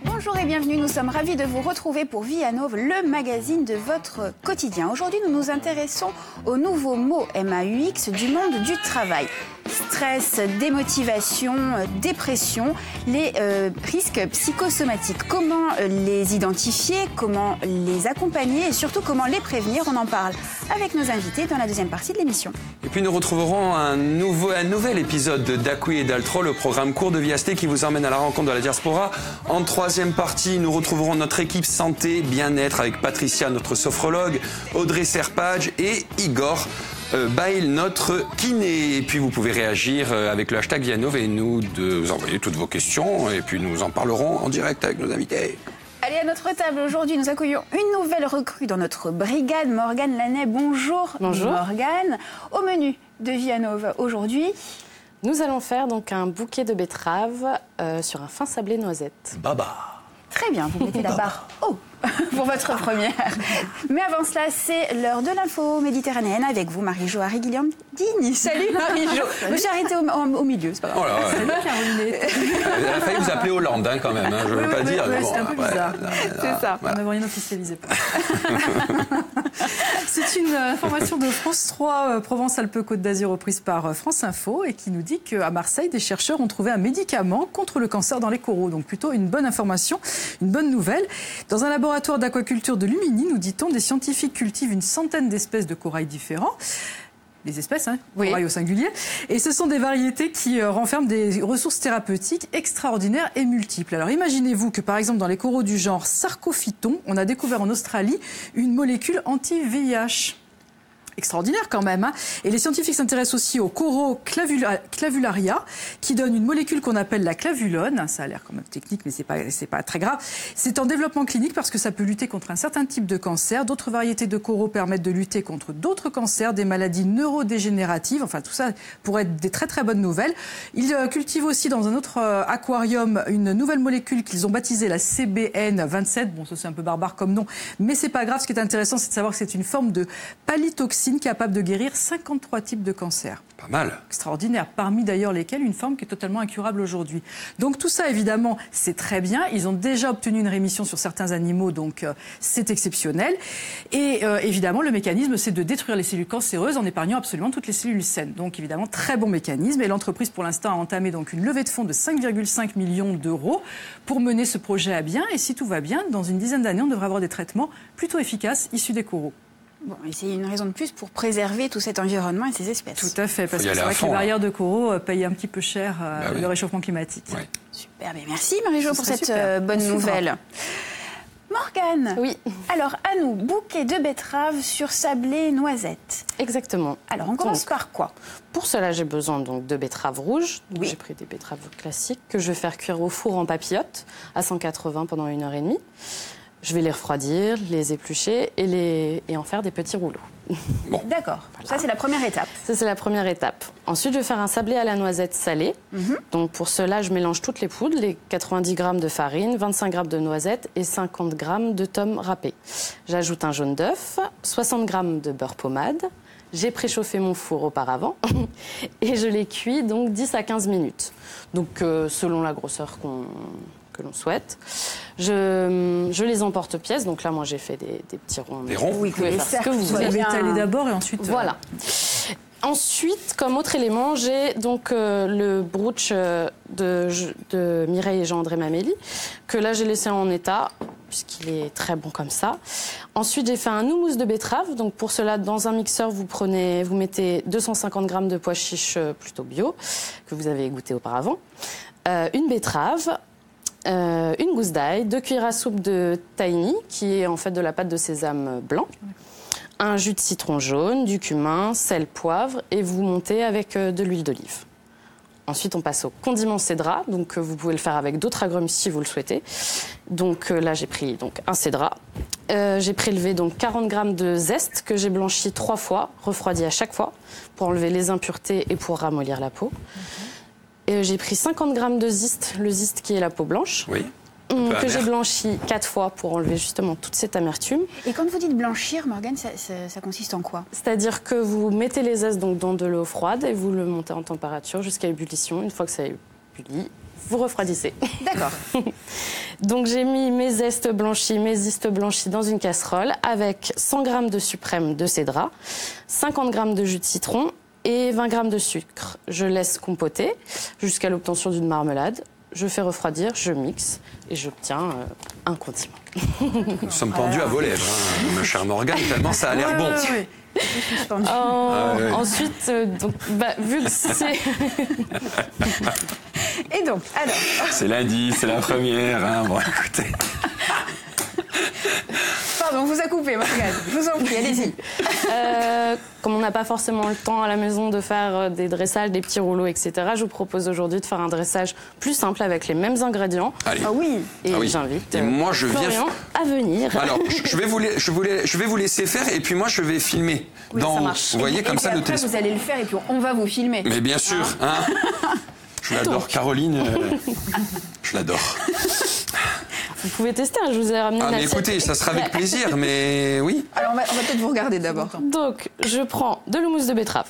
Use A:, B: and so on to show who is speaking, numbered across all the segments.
A: Bonjour et bienvenue, nous sommes ravis de vous retrouver pour Vianov, le magazine de votre quotidien. Aujourd'hui, nous nous intéressons aux nouveaux mots MAUX du monde du travail. Stress, démotivation, dépression, les risques psychosomatiques. Comment les identifier, comment les accompagner et surtout comment les prévenir? On en parle avec nos invités dans la deuxième partie de l'émission.
B: Et puis nous retrouverons un nouvel épisode d'Aqui et d'Altro, le programme cours de Viasté qui vous emmène à la rencontre de la diaspora. En troisième partie, nous retrouverons notre équipe santé, bien-être avec Patricia, notre sophrologue, Audrey Serpage et Igor Bail, notre kiné. Et puis vous pouvez réagir avec le hashtag Vianov et nous envoyer toutes vos questions et puis nous en parlerons en direct avec nos invités.
A: Allez, à notre table, aujourd'hui, nous accueillons une nouvelle recrue dans notre brigade, Morgane Lannet. Bonjour.
C: Bonjour.
A: Morgane. Au menu de Vianov aujourd'hui,
C: nous allons faire donc un bouquet de betteraves sur un fin sablé noisette.
B: Baba.
A: Très bien, vous mettez la barre haut pour votre première. Mais avant cela, c'est l'heure de l'info méditerranéenne avec vous, Marie-Jo Harry-Guillaume-Digny. Salut Marie-Jo. Je me suis arrêtée au milieu, c'est pas grave.
B: Oh là,
A: salut Caroline.
B: Elle a failli vous appeler Hollande quand même, je ne veux pas dire.
D: Oui, c'est un peu bizarre.
A: C'est ça.
D: On n'a rien officialisé. C'est une information de France 3 Provence-Alpes-Côte d'Azur reprise par France Info et qui nous dit qu'à Marseille, des chercheurs ont trouvé un médicament contre le cancer dans les coraux. Donc plutôt une bonne information, une bonne nouvelle. Dans un laboratoire d'aquaculture de Lumini, nous dit-on, des scientifiques cultivent une centaine d'espèces de corail différents. Des espèces,
A: oui.
D: Corail au singulier. Et ce sont des variétés qui renferment des ressources thérapeutiques extraordinaires et multiples. Alors imaginez-vous que par exemple dans les coraux du genre Sarcophyton, on a découvert en Australie une molécule anti-VIH. Extraordinaire quand même. Et les scientifiques s'intéressent aussi aux coraux clavularia qui donnent une molécule qu'on appelle la clavulone. Ça a l'air quand même technique, mais c'est pas très grave. C'est en développement clinique parce que ça peut lutter contre un certain type de cancer. D'autres variétés de coraux permettent de lutter contre d'autres cancers, des maladies neurodégénératives. Enfin, tout ça pourrait être des très très bonnes nouvelles. Ils cultivent aussi dans un autre aquarium une nouvelle molécule qu'ils ont baptisée la CBN27. Bon, ça c'est un peu barbare comme nom, mais c'est pas grave. Ce qui est intéressant, c'est de savoir que c'est une forme de palytoxine capable de guérir 53 types de cancers.
B: Pas mal.
D: Extraordinaire. Parmi d'ailleurs lesquels une forme qui est totalement incurable aujourd'hui. Donc tout ça, évidemment, c'est très bien. Ils ont déjà obtenu une rémission sur certains animaux, donc c'est exceptionnel. Et évidemment, le mécanisme, c'est de détruire les cellules cancéreuses en épargnant absolument toutes les cellules saines. Donc évidemment, très bon mécanisme. Et l'entreprise, pour l'instant, a entamé donc une levée de fonds de 5,5 millions d'euros pour mener ce projet à bien. Et si tout va bien, dans une dizaine d'années, on devrait avoir des traitements plutôt efficaces issus des coraux.
A: Bon, et c'est une raison de plus pour préserver tout cet environnement et ces espèces.
D: Tout à fait, parce que c'est vrai que les barrières de coraux payent un petit peu cher le réchauffement climatique.
B: Oui.
A: Super, mais merci Marie-Jo pour cette bonne
D: Merci
A: nouvelle. Morgane,
C: oui.
A: Alors à nous, bouquet de betteraves sur sablé noisette.
C: Exactement.
A: Alors on commence par quoi?
C: Pour cela, j'ai besoin donc de betteraves rouges.
A: Oui.
C: J'ai pris des betteraves classiques que je vais faire cuire au four en papillote à 180 pendant 1h30. Je vais les refroidir, les éplucher et en faire des petits rouleaux.
A: Bon. D'accord, voilà. Ça c'est la première étape.
C: Ça c'est la première étape. Ensuite, je vais faire un sablé à la noisette salée. Donc pour cela, je mélange toutes les poudres, les 90 g de farine, 25 g de noisettes et 50 g de tomes râpés. J'ajoute un jaune d'œuf, 60 g de beurre pommade. J'ai préchauffé mon four auparavant et je les cuis donc 10 à 15 minutes. Donc selon la grosseur que l'on souhaite. Je les emporte pièces. Donc là, moi, j'ai fait des petits ronds.
B: Des ronds?
A: Oui,
C: vous pouvez faire ce que vous
D: Vous
C: voulez.
D: avez étalé d'abord et ensuite...
C: Voilà. Ensuite, comme autre élément, j'ai donc le brooch de Mireille et Jean-André Maméli, que là, j'ai laissé en état, puisqu'il est très bon comme ça. Ensuite, j'ai fait un houmous de betterave. Donc pour cela, dans un mixeur, vous mettez 250 g de pois chiches plutôt bio, que vous avez goûté auparavant, une betterave, une gousse d'ail, 2 cuillères à soupe de tahini, qui est en fait de la pâte de sésame blanc, un jus de citron jaune, du cumin, sel, poivre, et vous montez avec de l'huile d'olive. Ensuite, on passe au condiment cédra, donc vous pouvez le faire avec d'autres agrumes si vous le souhaitez. Donc là, j'ai pris donc, un cédra. J'ai prélevé donc 40 g de zeste que j'ai blanchi 3 fois, refroidi à chaque fois, pour enlever les impuretés et pour ramollir la peau. J'ai pris 50 g de zeste, le zeste qui est la peau blanche.
B: Oui.
C: que j'ai blanchi 4 fois pour enlever justement toute cette amertume.
A: Et quand vous dites blanchir, Morgane, ça consiste en quoi?
C: C'est-à-dire que vous mettez les zestes donc, dans de l'eau froide et vous le montez en température jusqu'à ébullition. Une fois que ça a ébulli, vous refroidissez.
A: D'accord.
C: Donc j'ai mis mes zestes blanchis, mes zestes blanchis dans une casserole avec 100 g de suprême de cédra, 50 g de jus de citron et 20 g de sucre. Je laisse compoter jusqu'à l'obtention d'une marmelade. Je fais refroidir, je mixe et j'obtiens un condiment.
B: Nous sommes pendus à vos lèvres, hein, ma chère Morgane, tellement ça a l'air bon.
C: Ensuite, donc, vu que c'est...
A: Et donc, alors...
B: C'est lundi, c'est la première. Hein. Bon, écoutez...
A: Pardon, on vous a coupé, Morgane. Je vous en prie, allez-y.
C: Comme on n'a pas forcément le temps à la maison de faire des dressages, des petits rouleaux, etc., je vous propose aujourd'hui de faire un dressage plus simple avec les mêmes ingrédients.
B: Allez.
A: Ah oui.
C: Et
B: Ah oui.
C: j'invite
B: Et moi, je
C: Florian à venir.
B: Alors, je vais vous laisser faire et puis moi, je vais filmer.
C: Oui, ça marche.
B: Vous voyez,
A: Et
B: comme
A: puis
B: ça, le
A: après,
B: téléphone.
A: vous allez le faire et puis on va vous filmer.
B: Mais bien sûr, hein. Je l'adore, Caroline. Je l'adore.
C: Vous pouvez tester, hein, je vous ai ramené
B: Ah,
C: une
B: mais
C: assiette
B: écoutez, ça sera avec
C: exprès.
B: plaisir, mais oui.
A: Alors, on va peut-être vous regarder d'abord.
C: Donc, je prends de l'houmous de betterave.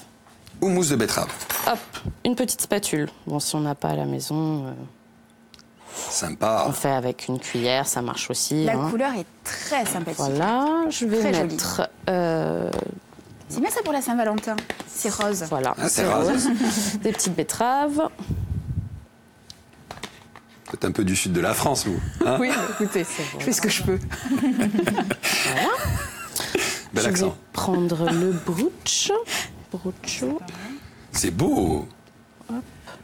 B: Ou mousse de betterave.
C: Hop, une petite spatule. Bon, si on n'a pas à la maison,
B: Sympa.
C: on fait avec une cuillère, ça marche aussi.
A: La
C: hein.
A: couleur est très sympathique.
C: Voilà, je vais
A: Très jolie.
C: mettre...
A: C'est bien ça pour la Saint-Valentin. C'est rose.
C: Voilà,
B: Ah, c'est rose.
C: Des petites betteraves.
B: Vous êtes un peu du sud de la France, vous. Hein.
A: Oui, écoutez, je fais ce que je peux.
B: Bel
C: Je vais
B: accent.
C: prendre le brooch. Brocho.
B: C'est beau.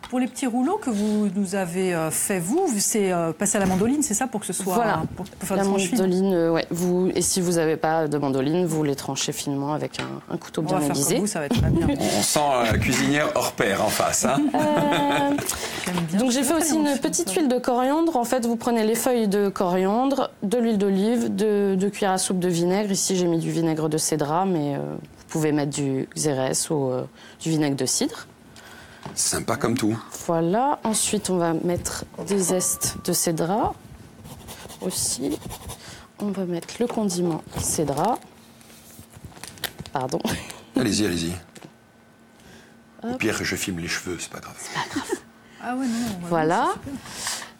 D: Pour les petits rouleaux que vous nous avez fait, c'est passer à la mandoline, c'est ça, pour que ce soit...
C: Voilà.
D: Pour faire
C: La
D: des tranches fines.
C: mandoline, ouais. Et si vous n'avez pas de mandoline, vous les tranchez finement avec un couteau
D: On
C: bien
D: va faire
C: aiguisé.
D: comme vous, ça va être très bien.
B: On sent la cuisinière hors pair en face. Hein.
D: J'aime bien.
C: Donc j'ai fait aussi une petite huile de coriandre. En fait, vous prenez les feuilles de coriandre, de l'huile d'olive, 2 cuillères à soupe de vinaigre. Ici, j'ai mis du vinaigre de cédra, mais vous pouvez mettre du xérès ou du vinaigre de cidre.
B: Sympa comme tout.
C: Voilà. Ensuite, on va mettre des zestes de cédra aussi. On va mettre le condiment cédra. Pardon.
B: Allez-y, allez-y. Au pire, je filme les cheveux, c'est pas grave.
D: Ah ouais, non.
C: Voilà.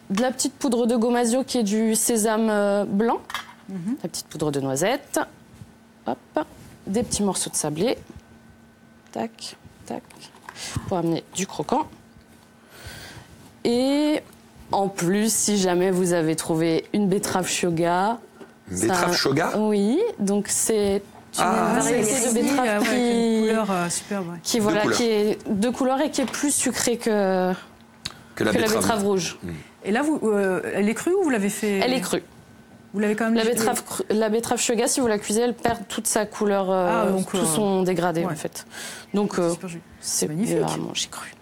C: De la petite poudre de gomasio qui est du sésame blanc. La petite poudre de noisette. Hop. Des petits morceaux de sablé. Tac, tac. Pour amener du croquant. Et en plus, si jamais vous avez trouvé une betterave shoga.
B: Une betterave shoga?
C: Oui, donc c'est une variété de betterave
D: avec une couleur superbe. Ouais.
C: qui, voilà,
B: couleurs.
C: qui est de couleur et qui est plus sucrée que
B: Que la
C: la
B: betterave.
C: betterave rouge.
D: Et là, elle est crue ou vous l'avez fait...
C: Elle est crue.
D: Vous l'avez quand même...
C: La betterave shoga, si vous la cuisez, elle perd toute sa couleur,
D: donc,
C: tout son dégradé
D: ouais.
C: en fait. Donc
D: super joli.
C: c'est
D: magnifique.
C: à manger cru.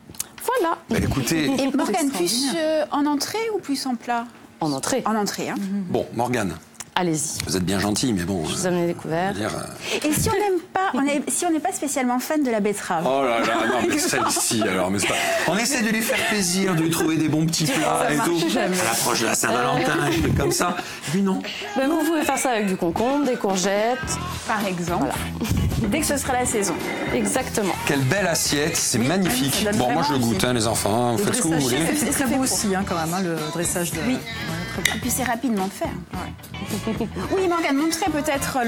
C: Voilà,
B: Bah, écoutez,
A: Et Morgane, plus
D: extraordinaire.
A: en entrée ou plus en plat?
C: en entrée.
A: En entrée, hein.
B: bon, Morgane,
C: Allez-y.
B: vous êtes bien gentil, mais bon.
C: Je vous amène des couverts.
B: dire,
A: Et si on n'aime pas, si on n'est pas spécialement fan de la betterave?
B: Oh là là, non, mais celle-ci, alors, mais c'est pas... On essaie de lui faire plaisir, de lui trouver des bons petits plats et tout. À l'approche de la Saint-Valentin, et trucs comme ça. Lui, non.
C: Ben, vous pouvez faire ça avec du concombre, des courgettes.
A: Par exemple. Dès que ce sera la saison.
C: Exactement.
B: Quelle belle assiette, c'est magnifique.
A: ça donne
B: Bon, moi, je le
A: vraiment
B: goûte, hein, les enfants. Vous
D: Le
B: faites ce que vous
D: dressage,
B: voulez.
D: c'est très beau aussi, hein, quand même, hein, le dressage de...
A: Oui.
D: Ouais, très beau.
A: Et puis c'est rapidement fait. Oui, Morgane, montrez peut-être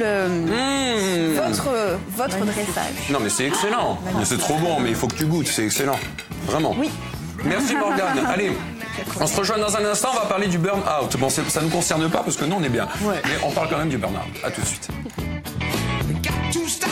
A: votre dressage.
B: Non, mais c'est excellent. Mais c'est trop bon, mais il faut que tu goûtes, c'est excellent. Vraiment.
A: Oui.
B: Merci Morgane. Allez, on se rejoint dans un instant, on va parler du burn-out. Bon, ça ne nous concerne pas parce que nous, on est bien.
D: Ouais.
B: Mais on parle quand même du burn-out. À tout de suite.
E: Got to stop.